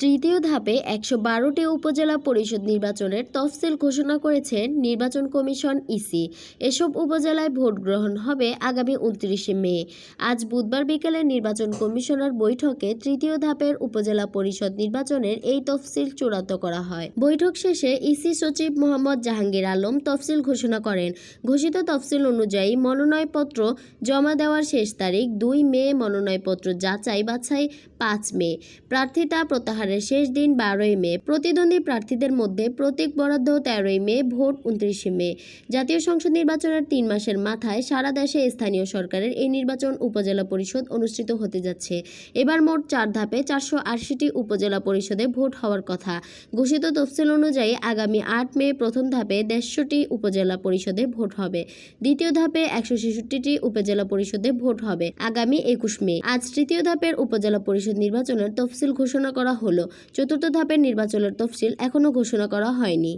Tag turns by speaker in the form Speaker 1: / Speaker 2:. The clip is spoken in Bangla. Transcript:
Speaker 1: তৃতীয় ধাপে ১১২টি উপজেলা পরিষদ নির্বাচনের তফসিল ঘোষণা করেছে নির্বাচন কমিশন ইসি। এসব উপজেলায় ভোট গ্রহণ হবে আগামী ২৯শে মে। আজ বুধবার বিকেলে নির্বাচন কমিশনার বৈঠকে তৃতীয় ধাপের উপজেলা পরিষদ নির্বাচনের এই তফসিল চূড়ান্ত করা হয়। বৈঠক শেষে ইসি সচিব মোহাম্মদ জাহাঙ্গীর আলম তফসিল ঘোষণা করেন। ঘোষিত তফসিল অনুযায়ী মনোনয়নপত্র জমা দেওয়ার শেষ তারিখ ২ মে, মনোনয়নপত্র যাচাই বাছাই ৫ মে, প্রার্থিতা প্রত্যাহার শেষ দিন ১২ই মে, প্রতিদ্বন্দ্বী প্রার্থীদের মধ্যে প্রতীক বরাদ্দ ১৩ই মে, ভোট ২৯শে মে। জাতীয় সংসদ নির্বাচনের ৩ মাসের মাথায় সারা দেশে স্থানীয় সরকারের এই নির্বাচন উপজেলা পরিষদ অনুষ্ঠিত হতে যাচ্ছে। এবার মোট ৪ ধাপে ৪৮০টি উপজেলা পরিষদে ভোট হওয়ার কথা। ঘোষিত তফসিল অনুযায়ী আগামী ৮ মে প্রথম ধাপে ১৫০টি উপজেলা পরিষদে ভোট হবে। দ্বিতীয় ধাপে ১৬৬টি উপজেলা পরিষদে ভোট হবে আগামী ২১ মে। আজ তৃতীয় ধাপের উপজেলা পরিষদ নির্বাচনের তফসিল ঘোষণা করা হলো। চতুর্থ ধাপের নির্বাচনের তফসিল এখনও ঘোষণা করা হয়নি।